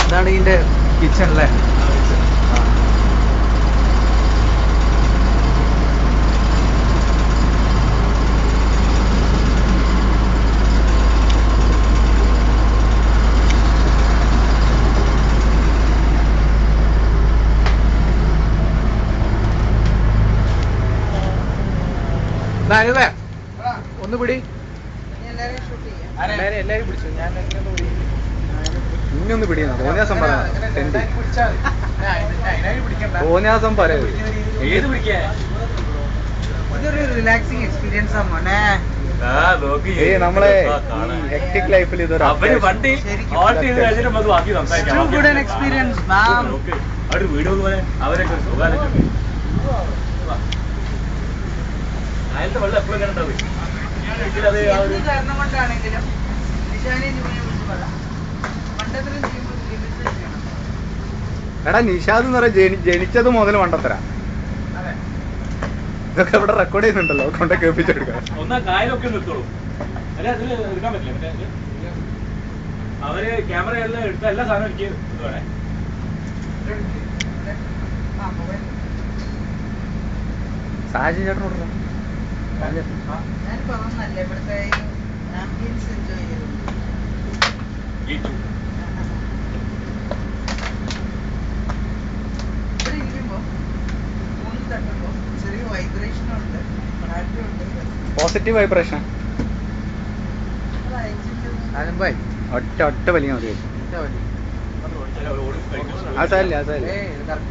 ഇതാണ് ഇതിന്റെ കിച്ചൺ അല്ലേ? ഒന്ന് പിടി, എല്ലാരും പിടിച്ചു. ഞാൻ ഇന്നൊന്ന് പിടിയുന്നു. തോന്നിയാസം പറയാം, തോന്നിയാസം പറയാം. ഇതൊരു റിലാക്സിങ് എക്സ്പീരിയൻസ് ആണ് മോനെ. നമ്മളെ ഹെക്ടിക് ലൈഫിൽ ഇതൊരു എക്സ്പീരിയൻസ്. കാരണം കൊണ്ടാണെങ്കിലും എടാ നിഷാദ് എന്ന് പറയാൻ ജനിച്ചത് മുതൽ മണ്ടത്തര. ഇതൊക്കെ ഇവിടെ റെക്കോർഡ് ചെയ്യുന്നുണ്ടല്ലോ, കൊണ്ടേ കേൾപ്പിച്ചെടുക്കാം. അവര് ക്യാമറ എല്ലാം എടുത്ത എല്ലാ സാധനവും എനിക്ക് സാജി ചേട്ടനോട് ഞാൻ പറഞ്ഞല്ലേ ഇവിടുത്തെ ആംബിയൻസ് എൻജോയ് ചെയ്തു. ഇവിടെ ഇരിക്കുമ്പോ മൂന്ന് തട്ടുമ്പോ ചെറിയ വൈബ്രേഷൻ ഉണ്ട്, പോസിറ്റീവ് വൈബ്രേഷൻ. ഒറ്റ വലിയ മതി. അതല്ലേ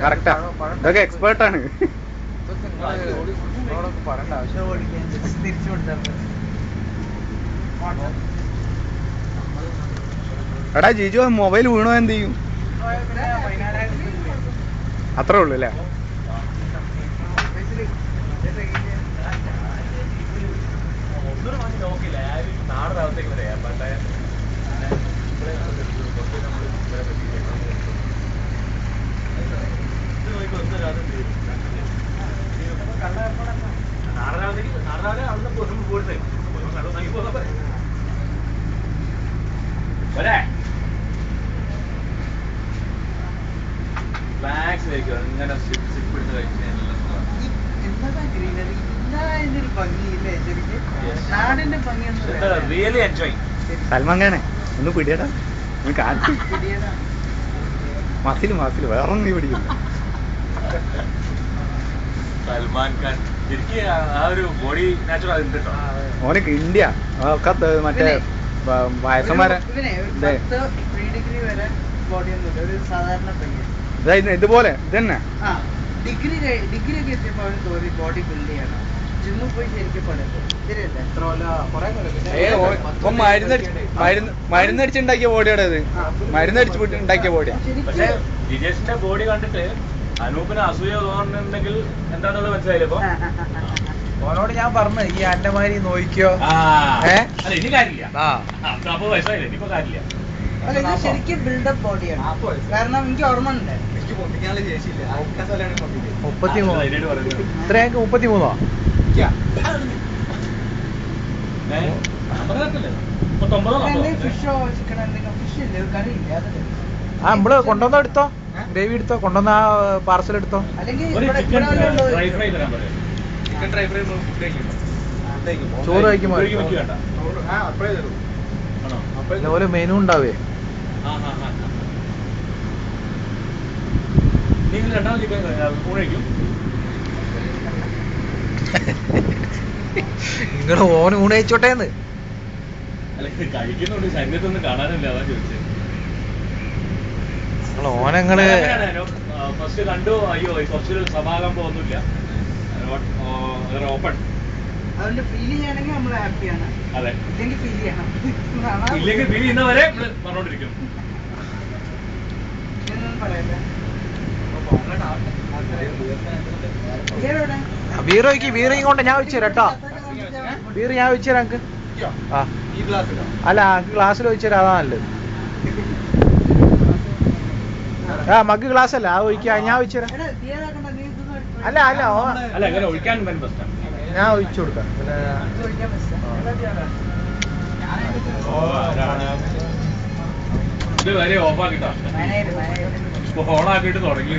കറക്റ്റാ, ഇതൊക്കെ എക്സ്പേർട്ടാണ്. പറയണ്ട ആവശ്യം ഓടിക്കാൻ തിരിച്ചു കൊടുത്താൽ എടാ ജിജു മൊബൈൽ വീണോ എന്ത് ചെയ്യും? അത്രേ ഉള്ളു അല്ലേ? സൽമാൻ ഖാനെ ഒന്ന് പിടിയടാ, മസില് വേറെ നീ പിടിക്കില്ല. സൽമാൻ ഖാൻ ഓനക്ക് ഇന്ത്യ ഒക്കെ മറ്റേ വയസ്സന്മാരെ ഇതുപോലെ ഇതന്നെ ഡിഗ്രി ഒക്കെ എത്തിയപ്പോ അവന് തോന്നി ബോഡി ബിൽഡ് ചെയ്യണം. ജിമ്മിൽ പോയി ശരിക്കും മരുന്നടിച്ചുണ്ടാക്കിയ ബോഡിയുടെ ഇത്, മരുന്നടിച്ച് ഉണ്ടാക്കിയ ബോഡിയാ. പക്ഷെ ജിജേഷിന്റെ ബോഡി കണ്ടിട്ട് അനൂപിന് അസൂയ തോന്നുന്നുണ്ടെങ്കിൽ എന്താണെന്നുള്ളത് മനസ്സിലായില്ലേ? ഇപ്പൊ ഓനോട് ഞാൻ പറഞ്ഞു ഈ അന്നമാരി നോക്കിയോ. അല്ല ഇനി കാര്യമില്ല, അപ്പൊ വയസ്സായില്ലേ, ഇനിയിപ്പോ കാര്യമില്ല. അല്ല ഇത് ശരിക്കും ബിൽഡപ്പ് ബോഡിയാണ്. കാരണം എനിക്ക് ഓർമ്മ ഉണ്ട് 33 ഫിഷോ ചിക്കൻ എന്തെങ്കിലും ഫിഷ് ഇല്ലേ, കറി ഇല്ലേ, അതല്ലേ നമ്മള് കൊണ്ടുവന്ന എടുത്തോ. ഗ്രേവി എടുത്തോ, കൊണ്ടുവന്ന ആ പാർസൽ എടുത്തോ. അല്ലെങ്കിൽ ഒരു ഇവിടെ ചിക്കൻ ഇവിടെ ഉണ്ടോ? ഡ്രൈ ഫ്രൈ തരാൻ പറയാം. ചിക്കൻ ഡ്രൈ ഫ്രൈ ഫുഡ് കഴിക്കുമ്പോൾ ചോറ് കഴിക്കുമ്പോൾ ഉപ്പേരിക്ക് വെച്ച് വേണ്ട. അപ്പഴേ തരും. ആണോ? ഇതുപോലെ മെനു ഉണ്ടാവേ. നിങ്ങൾ രണ്ടാമത് ചിക്കൻ ഊണ് കഴിക്കും? നിങ്ങൾ ഓന് ഊണ് കഴിച്ചോട്ടേന്ന്. അല്ല കഴിക്കുന്നുണ്ട്, ശരീരത്തൊന്നും കാണാനില്ല, അതാ ചോദിച്ചത്. ഓനങ്ങള് ഫസ്റ്റ് കണ്ടു, അയ്യോ കുറച്ച് സമാഗം പോകുന്നില്ല, ഓപ്പൺ. അതുകൊണ്ട് ഫീൽ ചെയ്യണമെങ്കിൽ നമ്മൾ ഹാപ്പിയാണ്, അതെ, ഇല്ലെങ്കിൽ ഫീൽ ചെയ്യണം. ഇല്ലെങ്കിൽ ഫീൽ ചെയ്യുന്നവരെ പറഞ്ഞോണ്ടിരിക്കും. ഇതൊന്നും പറയല്ല. ബീർ വയ്ക്ക്, ബീർ കൊണ്ട് ഞാൻ വെച്ചു തരാം കേട്ടോ. ബീർ ഞാൻ വെച്ചു തരാം എനിക്ക്. ആ ഈ ഗ്ലാസ്സിലോ? അല്ല എനിക്ക് ഗ്ലാസ്സിൽ വെച്ചു തരാം, അതാ നല്ലത്. ആ മഗ് ഗ്ലാസ് അല്ല, ആ ഒഴിക്കാ, ഞാൻ വെച്ചു തരാം. അല്ല അല്ല അല്ല അങ്ങനെ ഒഴിക്കാൻ പ്രശ്നം. ഞാൻ ഒഴിച്ചു കൊടുക്കാം. പിന്നെ ഇത് വരെ ഓഫാക്കിട്ടാ, ഓണാക്കിയിട്ട് തുടങ്ങി.